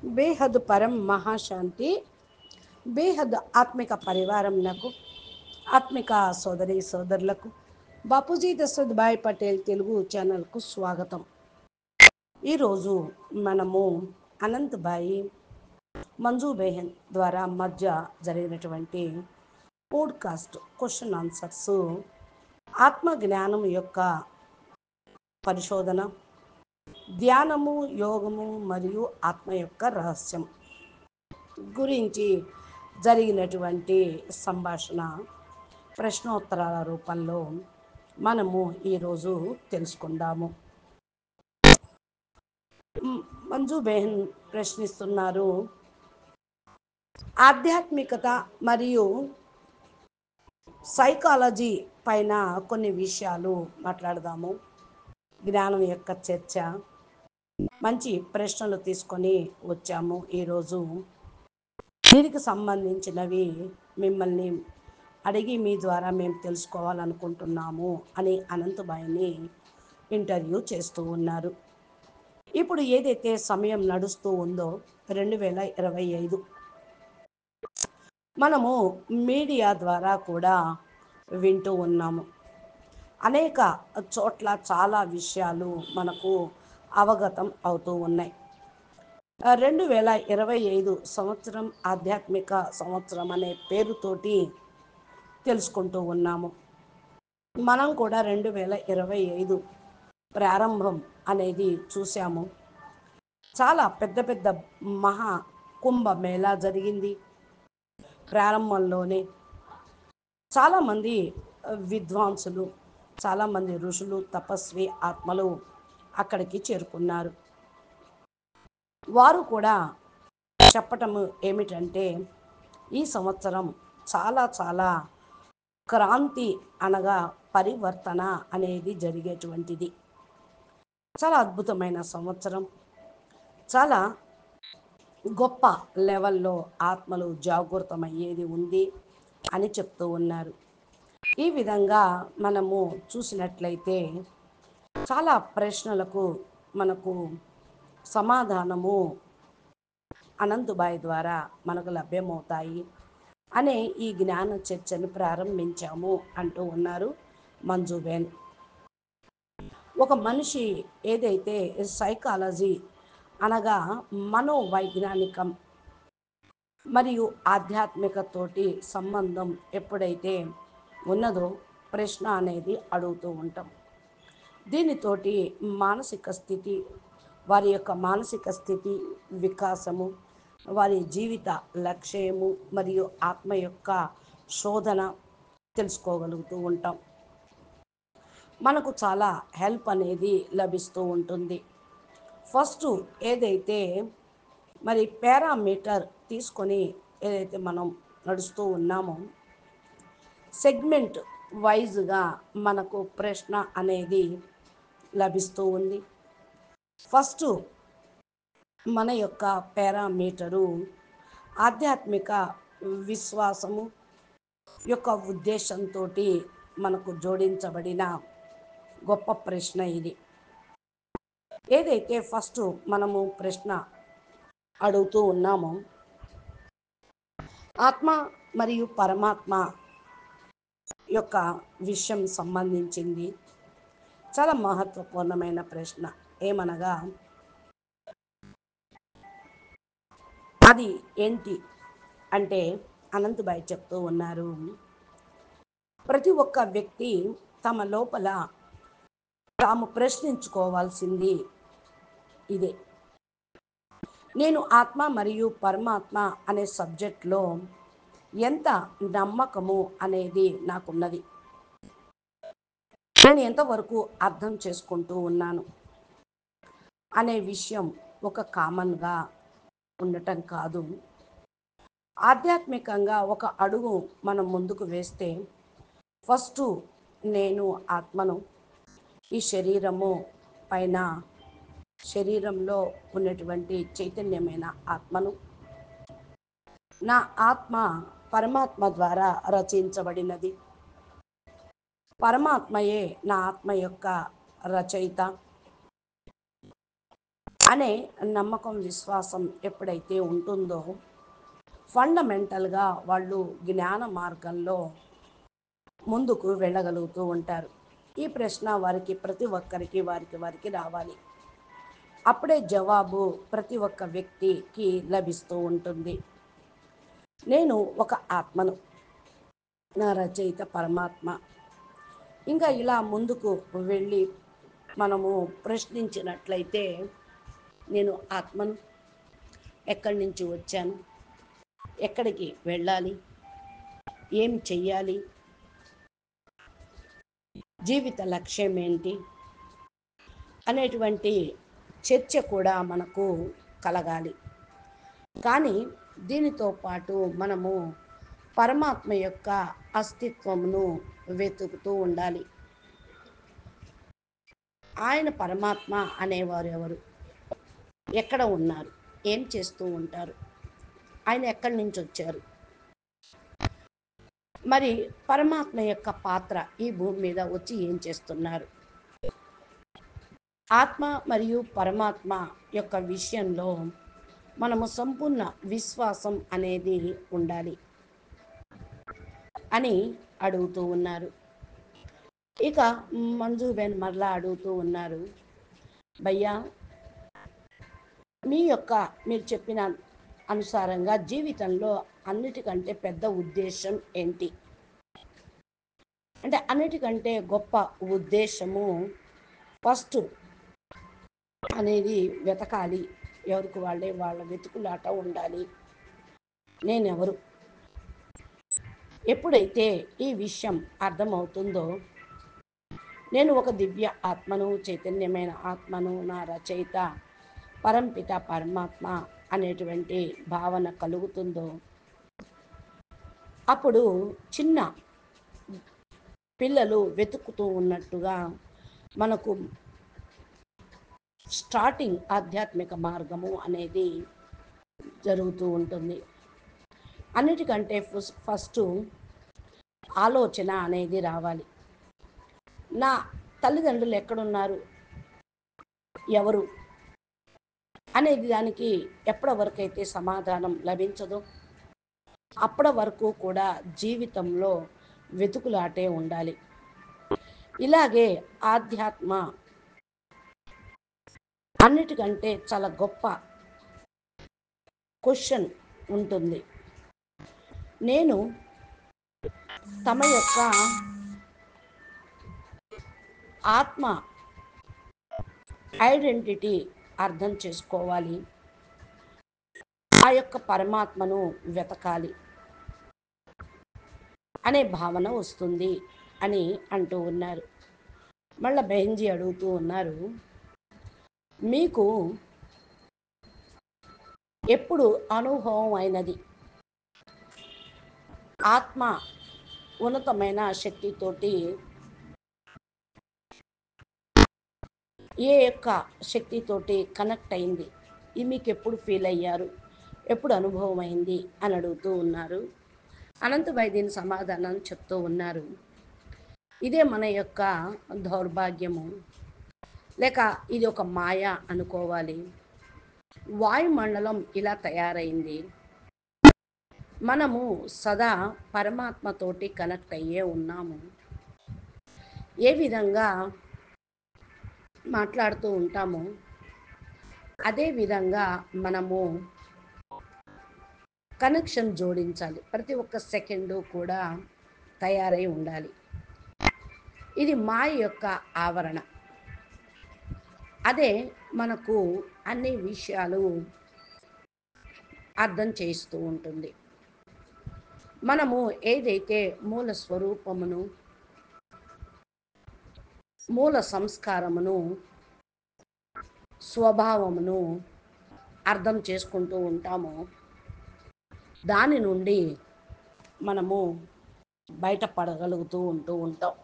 బేహద్ పరం మహాశాంతి బేహద్ ఆత్మిక పరివారం నాకు ఆత్మిక సోదరి సోదరులకు బాపూజీ దశరథ్ భాయ్ పటేల్ తెలుగు ఛానల్కు స్వాగతం. ఈరోజు మనము అనంత్ భాయ్ మంజు బెహన్ ద్వారా మధ్య జరిగినటువంటి పోడ్కాస్ట్ క్వశ్చన్ ఆన్సర్స్, ఆత్మ జ్ఞానం యొక్క పరిశోధన, ధ్యానము, యోగము మరియు ఆత్మ యొక్క రహస్యం గురించి జరిగినటువంటి సంభాషణ ప్రశ్నోత్తరాల రూపంలో మనము ఈరోజు తెలుసుకుందాము. మంజు బెహన్ ప్రశ్నిస్తున్నారు, ఆధ్యాత్మికత మరియు సైకాలజీ పైన కొన్ని విషయాలు మాట్లాడదాము. జ్ఞానం యొక్క చర్చ, మంచి ప్రశ్నలు తీసుకొని వచ్చాము. ఈరోజు దీనికి సంబంధించినవి మిమ్మల్ని అడిగి మీ ద్వారా మేము తెలుసుకోవాలనుకుంటున్నాము అని అనంతభాయిని ఇంటర్వ్యూ చేస్తూ ఉన్నారు. ఇప్పుడు ఏదైతే సమయం నడుస్తూ ఉందో 2025, మనము మీడియా ద్వారా కూడా వింటూ ఉన్నాము. అనేక చోట్ల చాలా విషయాలు మనకు అవగతం అవుతూ ఉన్నాయి. 2025 సంవత్సరం ఆధ్యాత్మిక సంవత్సరం అనే పేరుతోటి తెలుసుకుంటూ ఉన్నాము. మనం కూడా 2025 ప్రారంభం అనేది చూసాము. చాలా పెద్ద పెద్ద మహా కుంభమేళా జరిగింది. ప్రారంభంలోనే చాలామంది విద్వాంసులు, చాలామంది ఋషులు, తపస్వి ఆత్మలు అక్కడికి చేరుకున్నారు. వారు కూడా చెప్పటము ఏమిటంటే, ఈ సంవత్సరం చాలా చాలా క్రాంతి అనగా పరివర్తన అనేది జరిగేటువంటిది. చాలా అద్భుతమైన సంవత్సరం, చాలా గొప్ప లెవెల్లో ఆత్మలు జాగృతమయ్యేది ఉంది అని చెప్తూ ఉన్నారు. ఈ విధంగా మనము చూసినట్లయితే చాలా ప్రశ్నలకు మనకు సమాధానము అనంతభాయ్ ద్వారా మనకు లభ్యమవుతాయి అనే ఈ జ్ఞాన చర్చను ప్రారంభించాము అంటూ ఉన్నారు మంజుబెన్. ఒక మనిషి ఏదైతే సైకాలజీ అనగా మనోవైజ్ఞానికం మరియు ఆధ్యాత్మికతోటి సంబంధం ఎప్పుడైతే ఉన్నదో ప్రశ్న అనేది అడుగుతూ ఉంటాం. దీనితోటి మానసిక స్థితి, వారి యొక్క మానసిక స్థితి, వికాసము, వారి జీవిత లక్ష్యము మరియు ఆత్మ యొక్క శోధన తెలుసుకోగలుగుతూ ఉంటాం. మనకు చాలా హెల్ప్ అనేది లభిస్తూ ఉంటుంది. ఫస్ట్ ఏదైతే మరి పారామీటర్ తీసుకొని ఏదైతే మనం నడుస్తూ ఉన్నామో, సెగ్మెంట్ వైజ్గా మనకు ప్రశ్న అనేది లభిస్తూ ఉంది. ఫస్ట్ మన యొక్క పారామీటరు ఆధ్యాత్మిక విశ్వాసము యొక్క ఉద్దేశంతో మనకు జోడించబడిన గొప్ప ప్రశ్న ఇది. ఏదైతే ఫస్ట్ మనము ప్రశ్న అడుగుతూ ఉన్నామో, ఆత్మ మరియు పరమాత్మ యొక్క విషయం సంబంధించింది. చాలా మహత్వపూర్ణమైన ప్రశ్న. ఏమనగా, అది ఏంటి అంటే అనంతభాయ్ చెప్తూ ఉన్నారు, ప్రతి ఒక్క వ్యక్తి తమ లోపల తాము ప్రశ్నించుకోవాల్సింది ఇదే. నేను ఆత్మ మరియు పరమాత్మ అనే సబ్జెక్ట్లో ఎంత నమ్మకము అనేది నాకున్నది, నేను ఎంతవరకు అర్థం చేసుకుంటూ ఉన్నాను అనే విషయం ఒక కామన్గా ఉండటం కాదు. ఆధ్యాత్మికంగా ఒక అడుగు మనం ముందుకు వేస్తే, ఫస్ట్ నేను ఆత్మను, ఈ శరీరము పైన శరీరంలో ఉన్నటువంటి చైతన్యమైన ఆత్మను, నా ఆత్మ పరమాత్మ ద్వారా రచించబడినది, పరమాత్మయే నా ఆత్మ యొక్క రచయిత, అనే నమ్మకం, విశ్వాసం ఎప్పుడైతే ఉంటుందో ఫండమెంటల్గా వాళ్ళు జ్ఞాన మార్గంలో ముందుకు వెళ్ళగలుగుతూ ఉంటారు. ఈ ప్రశ్న వారికి ప్రతి ఒక్కరికి వారికి రావాలి. అప్పుడే జవాబు ప్రతి ఒక్క వ్యక్తికి లభిస్తూ ఉంటుంది. నేను ఒక ఆత్మను, నా రచయిత పరమాత్మ. ఇంకా ఇలా ముందుకు వెళ్ళి మనము ప్రశ్నించినట్లయితే, నేను ఆత్మను, ఎక్కడి నుంచి వచ్చాను, ఎక్కడికి వెళ్ళాలి, ఏం చెయ్యాలి, జీవిత లక్ష్యం ఏంటి అనేటువంటి చర్చ కూడా మనకు కలగాలి. కానీ దీనితో పాటు మనము పరమాత్మ యొక్క అస్తిత్వమును వెతుకుతూ ఉండాలి. ఆయన పరమాత్మ అనేవారు ఎవరు, ఎక్కడ ఉన్నారు, ఏం చేస్తూ ఉంటారు, ఆయన ఎక్కడి నుంచి వచ్చారు, మరి పరమాత్మ యొక్క పాత్ర ఈ భూమి మీద వచ్చి ఏం చేస్తున్నారు. ఆత్మ మరియు పరమాత్మ యొక్క విషయంలో మనము సంపూర్ణ విశ్వాసం అనేది ఉండాలి అని అడుగుతూ ఉన్నారు. ఇక మంజుబెన్ మరలా అడుగుతూ ఉన్నారు, భయ్యా మీరు చెప్పిన అనుసారంగా జీవితంలో అన్నిటికంటే పెద్ద ఉద్దేశం ఏంటి అంటే, అన్నిటికంటే గొప్ప ఉద్దేశము ఫస్ట్ అనేది వెతకాలి, ఎవరికి వాళ్ళే వాళ్ళ వెతుకులాట ఉండాలి. నేనెవరు, ఎప్పుడైతే ఈ విషయం అర్థమవుతుందో, నేను ఒక దివ్య ఆత్మను, చైతన్యమైన ఆత్మను, నా రచయిత పరంపిత పరమాత్మ అనేటువంటి భావన కలుగుతుందో, అప్పుడు చిన్న పిల్లలు వెతుకుతూ ఉన్నట్టుగా మనకు స్టార్టింగ్ ఆధ్యాత్మిక మార్గము అనేది జరుగుతూ ఉంటుంది. అన్నిటికంటే ఫస్ట్ ఆలోచన అనేది రావాలి. నా తల్లిదండ్రులు ఎక్కడున్నారు, ఎవరు అనేది దానికి ఎప్పటి వరకు అయితే సమాధానం లభించదో అప్పటి వరకు కూడా జీవితంలో వెతుకులాటే ఉండాలి. ఇలాగే ఆధ్యాత్మ అన్నిటికంటే చాలా గొప్ప క్వశ్చన్ ఉంటుంది. నేను తమ యొక్క ఆత్మ ఐడెంటిటీ అర్థం చేసుకోవాలి, ఆ యొక్క పరమాత్మను వెతకాలి అనే భావన వస్తుంది అని అంటూ ఉన్నారు. మళ్ళీ బెహెన్జీ అడుగుతూ ఉన్నారు, మీకు ఎప్పుడు అనుభవం అయినది ఆత్మ ఉన్నతమైన శక్తితోటి ఏ యొక్క శక్తితోటి కనెక్ట్ అయింది, ఇది మీకు ఎప్పుడు ఫీల్ అయ్యారు, ఎప్పుడు అనుభవం అయింది అని అడుగుతూ ఉన్నారు. అనంతభాయ్ దీని సమాధానం చెప్తూ ఉన్నారు, ఇదే మన యొక్క దౌర్భాగ్యము, లేక ఇది ఒక మాయ అనుకోవాలి. వాయుమండలం ఇలా తయారైంది, మనము సదా పరమాత్మతోటి కనెక్ట్ అయ్యే ఉన్నాము. ఏ విధంగా మాట్లాడుతూ ఉంటాము, అదే విధంగా మనము కనెక్షన్ జోడించాలి. ప్రతి ఒక్క సెకండు కూడా తయారై ఉండాలి. ఇది మాయ యొక్క ఆవరణ. అదే మనకు అన్ని విషయాలు అర్థం చేస్తూ ఉంటుంది. మనము ఏదైతే మూల స్వరూపమును, మూల సంస్కారమును, స్వభావమును అర్థం చేసుకుంటూ ఉంటామో, దాని నుండి మనము బయటపడగలుగుతూ ఉంటాం.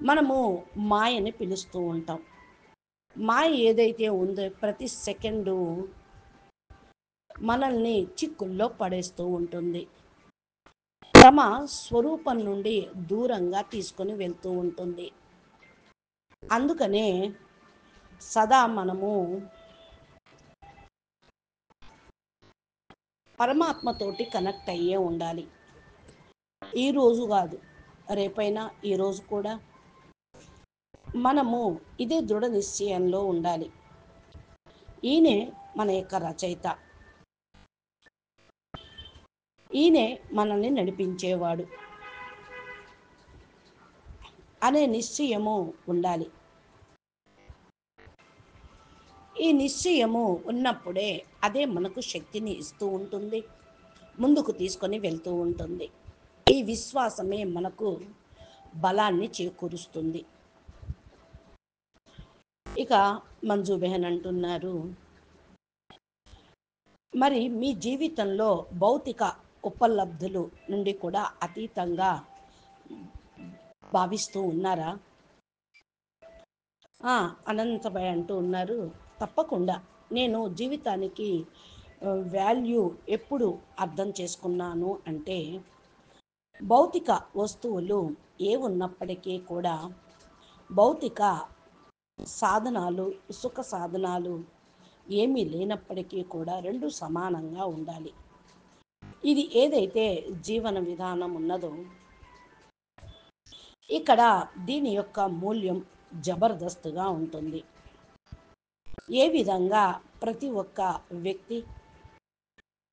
మనము మాయని పిలుస్తూ ఉంటాం. మాయ ఏదైతే ఉందో ప్రతి సెకండు మనల్ని చిక్కుల్లో పడేస్తూ ఉంటుంది, తమ స్వరూపం నుండి దూరంగా తీసుకొని వెళ్తూ ఉంటుంది. అందుకనే సదా మనము పరమాత్మతోటి కనెక్ట్ అయ్యే ఉండాలి. ఈరోజు కాదు, రేపైనా ఈరోజు కూడా మనము ఇదే దృఢ నిశ్చయంలో ఉండాలి. ఈయనే మన యొక్క రచయిత, ఈయనే మనల్ని నడిపించేవాడు అనే నిశ్చయము ఉండాలి. ఈ నిశ్చయము ఉన్నప్పుడే అదే మనకు శక్తిని ఇస్తూ ఉంటుంది, ముందుకు తీసుకొని వెళ్తూ ఉంటుంది. ఈ విశ్వాసమే మనకు బలాన్ని చేకూరుస్తుంది. ఇక మంజు బెహన్ అంటున్నారు, మరి మీ జీవితంలో భౌతిక ఉపలబ్ధులు నుండి కూడా అతీతంగా భావిస్తూ ఉన్నారా? అనంతభాయ్ అంటూ ఉన్నారు, తప్పకుండా. నేను జీవితానికి వాల్యూ ఎప్పుడు అర్థం చేసుకున్నాను అంటే, భౌతిక వస్తువులు ఏ ఉన్నప్పటికీ కూడా భౌతిక సాధనాలు, సుఖ సాధనాలు ఏమీ లేనప్పటికీ కూడా రెండు సమానంగా ఉండాలి. ఇది ఏదైతే జీవన విధానం ఉన్నదో ఇక్కడ దీని యొక్క మూల్యం జబర్దస్త్గా ఉంటుంది. ఏ విధంగా ప్రతి ఒక్క వ్యక్తి,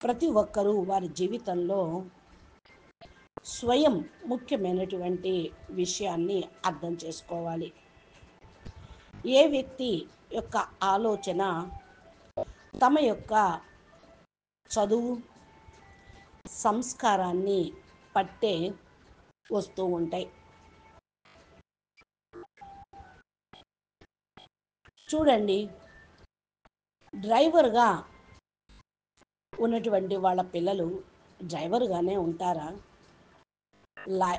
ప్రతి ఒక్కరూ వారి జీవితంలో స్వయం ముఖ్యమైనటువంటి విషయాన్ని అర్థం చేసుకోవాలి. ఏ వ్యక్తి యొక్క ఆలోచన తమ యొక్క చదువు, సంస్కారాన్ని పట్టే వస్తూ ఉంటాయి. చూడండి, డ్రైవర్గా ఉన్నటువంటి వాళ్ళ పిల్లలు డ్రైవర్గానే ఉంటారా? లా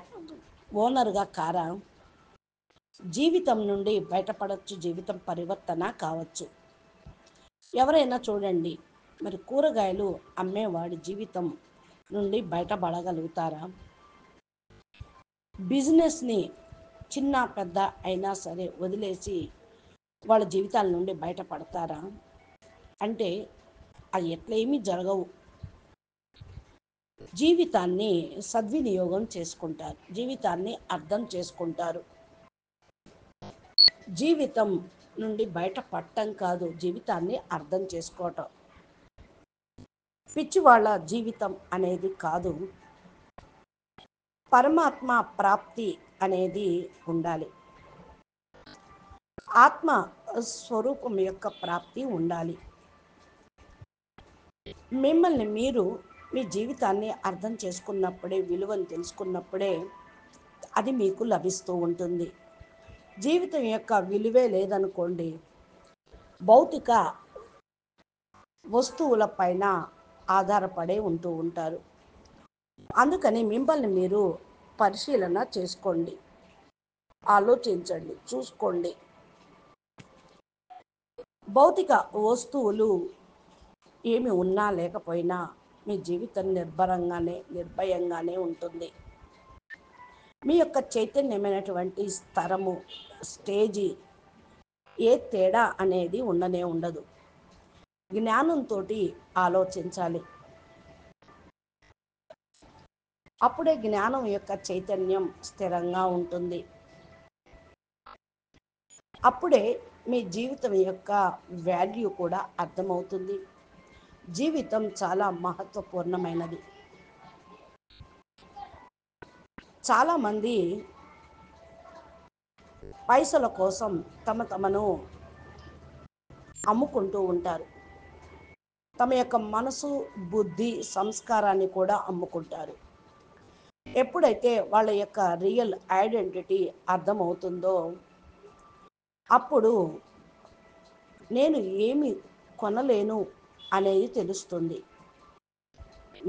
ఓనర్గా కారా? జీవితం నుండి బయటపడవచ్చు, జీవితం పరివర్తన కావచ్చు. ఎవరైనా చూడండి, మరి కూరగాయలు అమ్మేవాడి జీవితం నుండి బయటపడగలుగుతారా? బిజినెస్ని చిన్న పెద్ద అయినా సరే వదిలేసి వాళ్ళ జీవితాల నుండి బయటపడతారా అంటే అది ఎట్లేమీ జరగవు. జీవితాన్ని సద్వినియోగం చేసుకుంటారు, జీవితాన్ని అర్థం చేసుకుంటారు. జీవితం నుండి బయటపడటం కాదు, జీవితాన్ని అర్థం చేసుకోవటం. పిచ్చివాళ్ళ జీవితం అనేది కాదు, పరమాత్మ ప్రాప్తి అనేది ఉండాలి. ఆత్మ స్వరూపం యొక్క ప్రాప్తి ఉండాలి. మిమ్మల్ని మీరు మీ జీవితాన్ని అర్థం చేసుకున్నప్పుడే, విలువను తెలుసుకున్నప్పుడే అది మీకు లభిస్తూ ఉంటుంది. జీవితం యొక్క విలువే లేదనుకోండి, భౌతిక వస్తువుల పైన ఆధారపడే ఉంటూ ఉంటారు. అందుకని మిమ్మల్ని మీరు పరిశీలన చేసుకోండి, ఆలోచించండి, చూసుకోండి. భౌతిక వస్తువులు ఏమి ఉన్నా లేకపోయినా మీ జీవితం నిర్భయంగానే ఉంటుంది. మీ యొక్క చైతన్యమైనటువంటి స్థరము, స్టేజీ ఏ తేడా అనేది ఉండనే ఉండదు. జ్ఞానంతో ఆలోచించాలి, అప్పుడే జ్ఞానం యొక్క చైతన్యం స్థిరంగా ఉంటుంది. అప్పుడే మీ జీవితం యొక్క వాల్యూ కూడా అర్థమవుతుంది. జీవితం చాలా మహత్వపూర్ణమైనది. చాలామంది పైసల కోసం తమను అమ్ముకుంటూ ఉంటారు. తమ యొక్క మనసు, బుద్ధి, సంస్కారాన్ని కూడా అమ్ముకుంటారు. ఎప్పుడైతే వాళ్ళ యొక్క రియల్ ఐడెంటిటీ అర్థమవుతుందో అప్పుడు నేను ఏమి కొనలేను అనేది తెలుస్తుంది.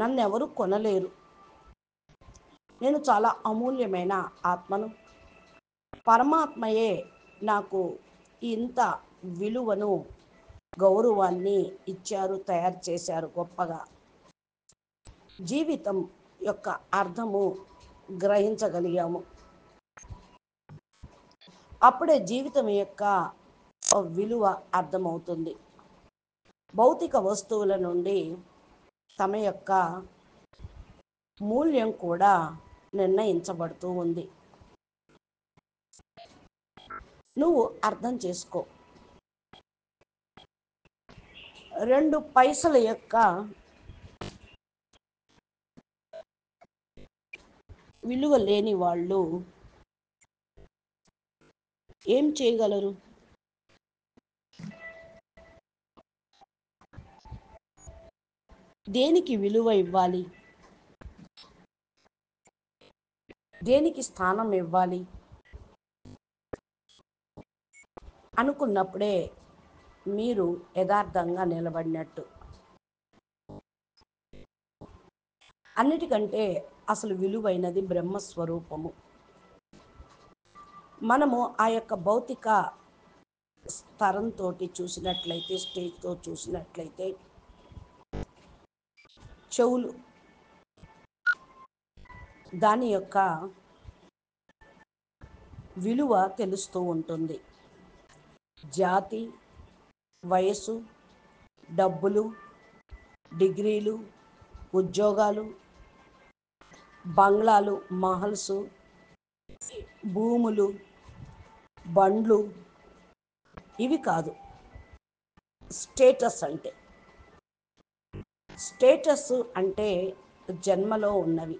నన్నెవరు కొనలేరు, నేను చాలా అమూల్యమైన ఆత్మను, పరమాత్మయే నాకు ఇంత విలువను, గౌరవాన్ని ఇచ్చారు, తయారు చేశారు గొప్పగా. జీవితం యొక్క అర్థము గ్రహించగలిగాము. అప్పుడే జీవితం యొక్క విలువ అర్థమవుతుంది. భౌతిక వస్తువుల నుండి తమ యొక్క మూల్యం కూడా నిర్ణయించబడుతూ ఉంది. నువ్వు అర్థం చేసుకో. 2 పైసల యొక్క విలువ లేని వాళ్ళు ఏం చేయగలరు? దేనికి విలువ ఇవ్వాలి? దేనికి స్థానం ఇవ్వాలి అనుకున్నప్పుడే మీరు యథార్థంగా నిలబడినట్టు. అన్నిటికంటే అసలు విలువైనది బ్రహ్మస్వరూపము. మనము ఆ యొక్క భౌతిక స్తరంతో చూసినట్లయితే, స్టేజ్తో చూసినట్లయితే, చెవులు దాని యొక్క విలువ తెలుస్తూ ఉంటుంది. జాతి, వయసు, డబ్బులు, డిగ్రీలు, ఉద్యోగాలు, బంగ్లాలు, మహల్సు, భూములు, బండ్లు ఇవి కాదు స్టేటస్ అంటే. స్టేటస్ అంటే జన్మలో ఉన్నవి.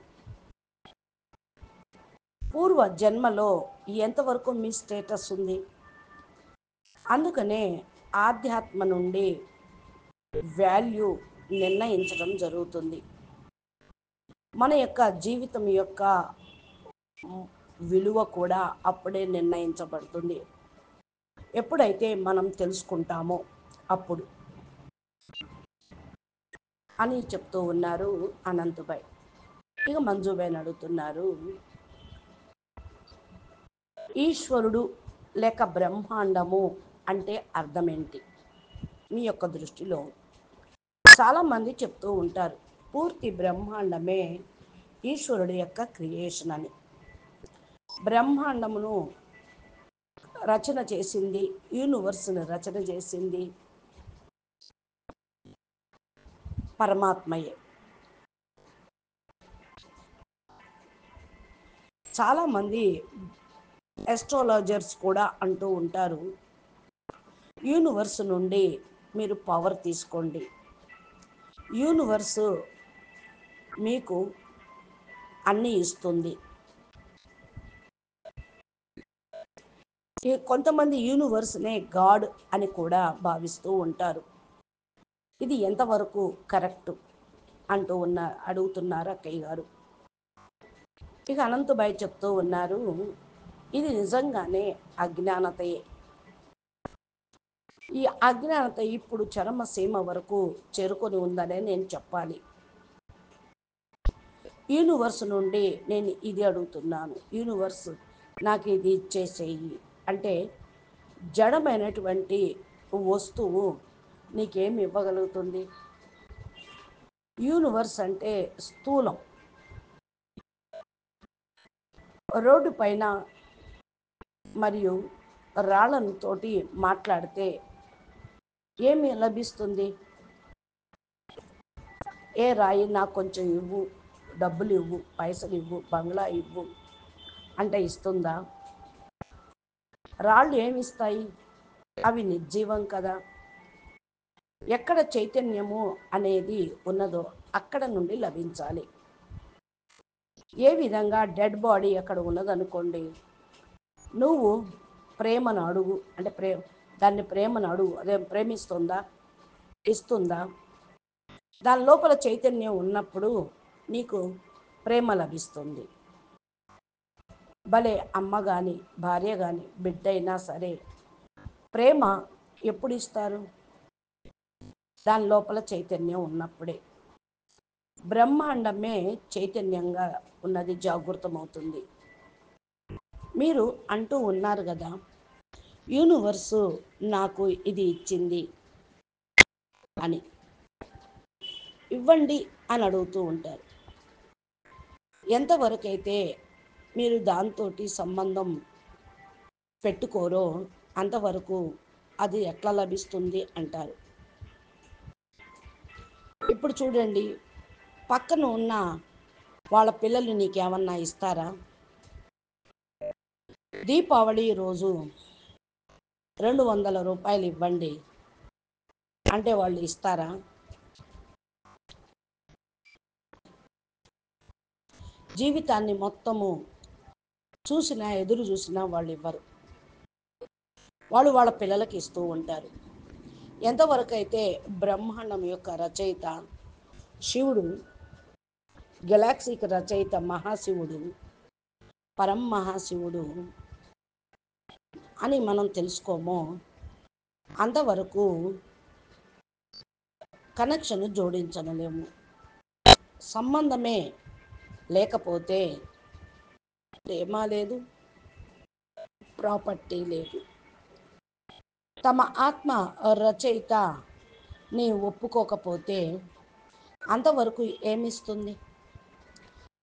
పూర్వ జన్మలో ఎంతవరకు మీ స్టేటస్ ఉంది? అందుకనే ఆధ్యాత్మ నుండి వాల్యూ నిర్ణయించడం జరుగుతుంది. మన యొక్క జీవితం యొక్క విలువ కూడా అప్పుడే నిర్ణయించబడుతుంది. ఎప్పుడైతే మనం తెలుసుకుంటామో అప్పుడు అని చెప్తూ ఉన్నారు అనంతుబాయ్. ఇక మంజుబాయ్ అడుగుతున్నారు, ఈశ్వరుడు లేక బ్రహ్మాండము అంటే అర్థం ఏంటి మీ యొక్క దృష్టిలో? చాలామంది చెప్తూ ఉంటారు పూర్తి బ్రహ్మాండమే ఈశ్వరుడు యొక్క క్రియేషన్ అని. బ్రహ్మాండమును రచన చేసింది, యూనివర్స్ని రచన చేసింది పరమాత్మయే. చాలామంది ఎస్ట్రాలజర్స్ కూడా అంటూ ఉంటారు, యూనివర్స్ నుండి మీరు పవర్ తీసుకోండి, యూనివర్స్ మీకు అన్నీ ఇస్తుంది. కొంతమంది యూనివర్స్నే గాడ్ అని కూడా భావిస్తూ ఉంటారు. ఇది ఎంతవరకు కరెక్ట్ అంటూ అడుగుతున్నారు అక్కయ్య గారు. ఇక అనంతబాయ్ చెప్తూ ఉన్నారు, ఇది నిజంగానే అజ్ఞానతయే. ఈ అజ్ఞానత ఇప్పుడు చరమసీమ వరకు చేరుకొని ఉందనే నేను చెప్పాలి. యూనివర్స్ నుండి నేను ఇది అడుగుతున్నాను, యూనివర్స్ నాకు ఇది ఇచ్చేసేయి అంటే జడమైనటువంటి వస్తువు నీకేమి ఇవ్వగలుగుతుంది? యూనివర్స్ అంటే స్థూలం. రోడ్డు పైన మరియు రాళ్ళతోటి మాట్లాడితే ఏమి లభిస్తుంది? ఏ రాయి నాకు కొంచెం ఇవ్వు, డబ్బులు ఇవ్వు, పైసలు ఇవ్వు, బంగ్లా ఇవ్వు అంటే ఇస్తుందా? రాళ్ళు ఏమిస్తాయి? అవి నిర్జీవం కదా. ఎక్కడ చైతన్యము అనేది ఉన్నదో అక్కడ నుండి లభించాలి. ఏ విధంగా డెడ్ బాడీ అక్కడ ఉన్నదనుకోండి, నువ్వు ప్రేమను అడుగు అంటే దాన్ని ప్రేమను అడుగు, అదే ప్రేమిస్తుందా? ఇస్తుందా? దాని లోపల చైతన్యం ఉన్నప్పుడు నీకు ప్రేమ లభిస్తుంది. భలే అమ్మ కానీ భార్య కానీ బిడ్డ అయినా సరే ప్రేమ ఎప్పుడు ఇస్తారు? దాని లోపల చైతన్యం ఉన్నప్పుడే. బ్రహ్మాండమే చైతన్యంగా ఉన్నది జాగృతమవుతుంది. మీరు అంటూ ఉన్నారు కదా, యూనివర్సు నాకు ఇది ఇచ్చింది అని. ఇవ్వండి అని అడుగుతూ ఉంటారు. ఎంతవరకైతే మీరు దాంతో సంబంధం పెట్టుకోరో అంతవరకు అది ఎట్లా లభిస్తుంది అంటారు. ఇప్పుడు చూడండి, పక్కన ఉన్న వాళ్ళ పిల్లలు నీకేమన్నా ఇస్తారా? దీపావళి రోజు 200 రూపాయలు ఇవ్వండి అంటే వాళ్ళు ఇస్తారా? జీవితాన్ని మొత్తము చూసినా ఎదురు చూసినా వాళ్ళు ఇవ్వరు. వాళ్ళు వాళ్ళ పిల్లలకి ఇస్తూ ఉంటారు. ఎంతవరకు అయితే బ్రహ్మాండం యొక్క రచయిత శివుడు, గెలాక్సీకి రచయిత మహాశివుడు, పరమహాశివుడు అని మనం తెలుసుకోమో అంతవరకు కనెక్షన్ జోడించలేము. సంబంధమే లేకపోతే ప్రేమ లేదు, ప్రాపర్టీ లేదు. తమ ఆత్మ రచయిత ని ఒప్పుకోకపోతే అంతవరకు ఏమిస్తుంది?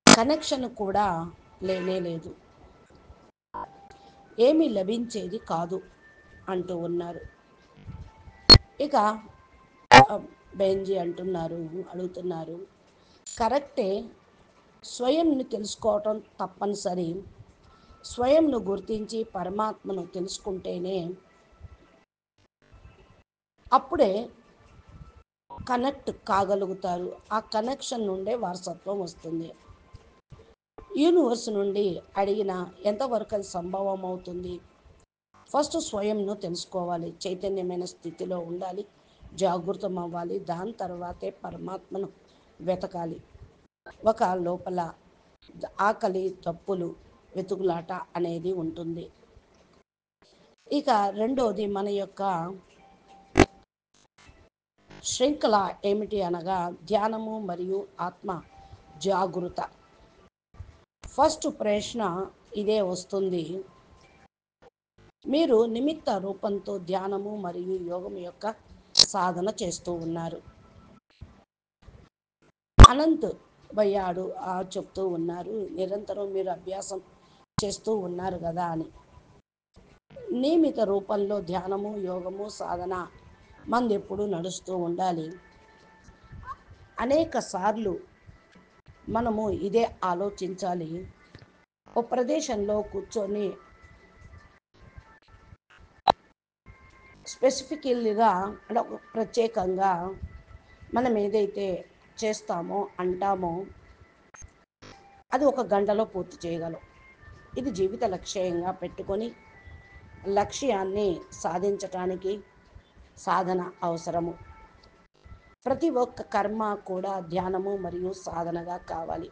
కనెక్షన్ కూడా లేనే లేదు, ఏమీ లభించేది కాదు అంటూ ఉన్నారు. ఇక బెంజీ అంటున్నారు, అడుగుతున్నారు, కరెక్టే, స్వయంని తెలుసుకోవటం తప్పనిసరి. స్వయంను గుర్తించి పరమాత్మను తెలుసుకుంటేనే అప్పుడే కనెక్ట్ కాగలుగుతారు. ఆ కనెక్షన్ నుండే వారసత్వం వస్తుంది. యూనివర్స్ నుండి అడిగిన ఎంతవరకు అది సంభవం అవుతుంది? ఫస్ట్ స్వయంను తెలుసుకోవాలి, చైతన్యమైన స్థితిలో ఉండాలి, జాగృతం అవ్వాలి. దాని తర్వాతే పరమాత్మను వెతకాలి. ఒక లోపల ఆకలి తప్పులు వెతుకులాట అనేది ఉంటుంది. ఇక రెండోది మన యొక్క శృంఖల ఏమిటి అనగా ధ్యానము మరియు ఆత్మ జాగృత. ఫస్ట్ ప్రశ్న ఇదే వస్తుంది. మీరు నిమిత్త రూపంతో ధ్యానము మరియు యోగం యొక్క సాధన చేస్తూ ఉన్నారు. అనంత్ భయ్యాడు చెప్తూ ఉన్నారు, నిరంతరం మీరు అభ్యాసం చేస్తూ ఉన్నారు కదా అని. నియమిత రూపంలో ధ్యానము యోగము సాధన మంది ఎప్పుడు నడుస్తూ ఉండాలి. అనేక సార్లు మనము ఇదే ఆలోచించాలి. ఓ ప్రదేశంలో కూర్చొని స్పెసిఫికల్గా అంటే ప్రత్యేకంగా మనం ఏదైతే చేస్తామో అంటామో అది 1 గంటలో పూర్తి చేయగలం. ఇది జీవిత లక్ష్యంగా పెట్టుకొని లక్ష్యాన్ని సాధించటానికి సాధన అవసరము. ప్రతి ఒక్క కర్మ కూడా ధ్యానము మరియు సాధనగా కావాలి.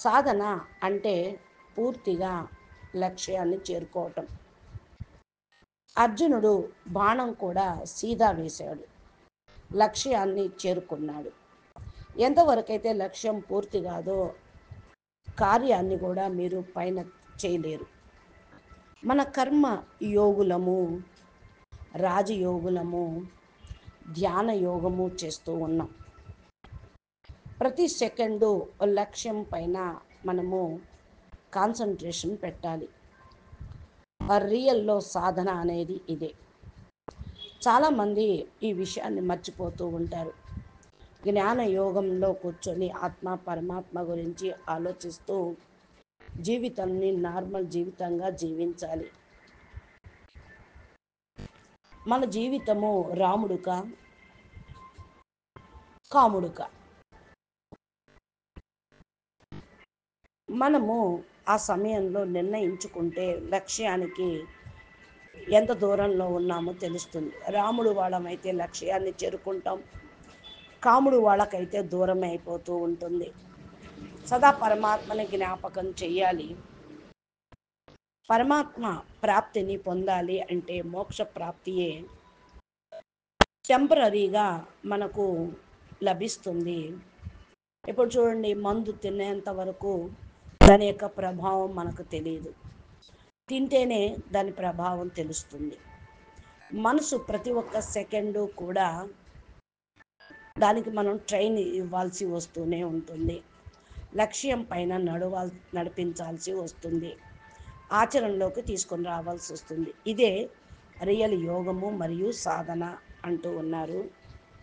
సాధన అంటే పూర్తిగా లక్ష్యాన్ని చేరుకోవటం. అర్జునుడు బాణం కూడా సీదా వేశాడు, లక్ష్యాన్ని చేరుకున్నాడు. ఎంతవరకైతే లక్ష్యం పూర్తి కాదో కార్యాన్ని కూడా మీరు పైన చేయలేరు. మన కర్మ యోగులము, రాజయోగులము, ధ్యాన యోగము చేస్తూ ఉన్నాం. ప్రతి సెకండు లక్ష్యం పైన మనము కాన్సన్ట్రేషన్ పెట్టాలి. రియల్లో సాధన అనేది ఇదే. చాలామంది ఈ విషయాన్ని మర్చిపోతూ ఉంటారు. జ్ఞాన యోగంలో కూర్చొని ఆత్మ పరమాత్మ గురించి ఆలోచిస్తూ జీవితాన్ని నార్మల్ జీవితంగా జీవించాలి. మన జీవితము రాముడుక కాముడుక? మనము ఆ సమయంలో నిర్ణయించుకుంటే లక్ష్యానికి ఎంత దూరంలో ఉన్నామో తెలుస్తుంది. రాముడు వాళ్ళమైతే లక్ష్యాన్ని చేరుకుంటాం, కాముడు వాళ్ళకైతే దూరమే అయిపోతూ ఉంటుంది. సదా పరమాత్మని జ్ఞాపకం చెయ్యాలి. పరమాత్మ ప్రాప్తిని పొందాలి అంటే మోక్ష ప్రాప్తియే టెంపరీగా మనకు లభిస్తుంది. ఇప్పుడు చూడండి, మందు తినేంత వరకు దాని యొక్క ప్రభావం మనకు తెలియదు, తింటేనే దాని ప్రభావం తెలుస్తుంది. మనసు ప్రతి ఒక్క సెకండు కూడా దానికి మనం ట్రైన్ ఇవ్వాల్సి వస్తూనే ఉంటుంది. లక్ష్యం పైన నడిపించాల్సి వస్తుంది, ఆచరణలోకి తీసుకొని రావాల్సి వస్తుంది. ఇదే రియల్ యోగము మరియు సాధన అంటూ ఉన్నారు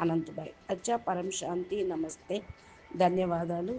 అనంతభాయ్. అచ్చా, పరం శాంతి, నమస్తే, ధన్యవాదాలు.